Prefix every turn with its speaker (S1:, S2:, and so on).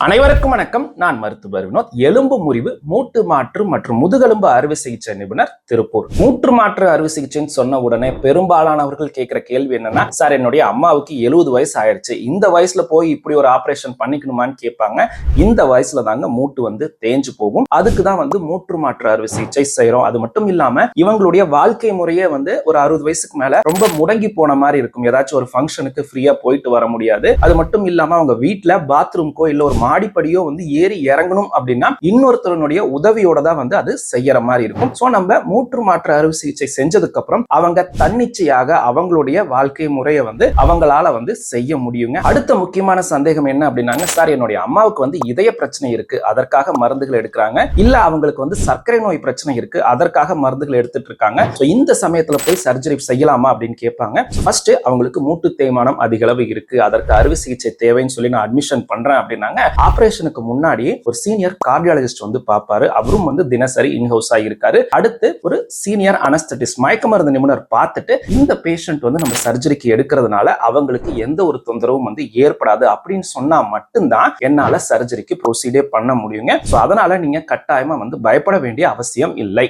S1: அனைவருக்கும் வணக்கம். நான் மருத்துவர் வினோத். எலும்பு முறிவு, மூட்டு மாற்று மற்றும் முதுகெலும்பு அறுவை சிகிச்சை நிபுணர், திருப்பூர். மூட்டு மாற்று அறுவை சிகிச்சைன்னு சொன்ன உடனே பெரும்பாலானவர்கள் கேட்கிற கேள்வி என்னன்னா, சார் என்னுடைய அம்மாவுக்கு 70 வயசு ஆயிடுச்சு, இந்த வயசுல போய் இப்படி ஒரு ஆபரேஷன் பண்ணிக்கணுமான்னு கேட்பாங்க. இந்த வயசுல தாங்க மூட்டு தேஞ்சு போகும். அதுக்கு தான் மூட்டு மாற்று அறுவை சிகிச்சை செய்யறோம். அது மட்டும் இல்லாம இவங்களுடைய வாழ்க்கை முறையே ஒரு 60 வயசுக்கு மேல ரொம்ப முடங்கி போன மாதிரி இருக்கும். ஏதாச்சும் ஒரு ஃபங்க்ஷனுக்கு ஃப்ரீயா போயிட்டு வர முடியாது. அது மட்டும் இல்லாம அவங்க வீட்டுல பாத்ரூம்க்கோ இல்ல ஒரு மாடிப்படியோ ஏறி இறங்கணும் அப்படின்னா இன்னொருத்தருடைய உதவியோட தான் அது செய்யற மாதிரி இருக்கும். சோ நம்ம மூட்டு மாற்று அறுவை சிகிச்சை செஞ்சதுக்கு அப்புறம் அவங்க தன்னிச்சையாக அவங்களுடைய வாழ்க்கை முறையை அவங்களால செய்ய முடியுங்க. அடுத்த முக்கியமான சந்தேகம் என்ன அப்படின்னாங்க, சார் என்னுடைய அம்மாவுக்கு இதய பிரச்சனை இருக்கு, அதற்காக மருந்துகள் எடுக்கிறாங்க, இல்ல அவங்களுக்கு சர்க்கரை நோய் பிரச்சனை இருக்கு, அதற்காக மருந்துகள் எடுத்துட்டு இருக்காங்க, இந்த சமயத்துல போய் சர்ஜரி செய்யலாமா அப்படின்னு கேட்பாங்க. ஃபர்ஸ்ட் அவங்களுக்கு மூட்டு தேய்மானம் அதிக அளவு இருக்கு, அதற்கு அறுவை சிகிச்சை தேவைன்னு சொல்லி நான் அட்மிஷன் பண்றேன் அப்படின்னாங்க, ஆபரேஷனுக்கு முன்னாடி ஒரு சீனியர் கார்டியாலஜிஸ்ட் பார்ப்பாரு. அவரும் தினசரி இன்ஹவுஸா இருக்காரு. அடுத்து ஒரு சீனியர் அனஸ்தட்டிஸ்ட் மயக்க மருந்து நிபுணர் பார்த்துட்டு இந்த பேஷண்ட் நம்ம சர்ஜரிக்கு எடுக்கிறதுனால அவங்களுக்கு எந்த ஒரு தொந்தரவும் ஏற்படாது அப்படின்னு சொன்னா மட்டும்தான் என்னால சர்ஜரிக்கு ப்ரொசீடே பண்ண முடியுங்க. சோ அதனால நீங்க கட்டாயமா பயப்பட வேண்டிய அவசியம் இல்லை.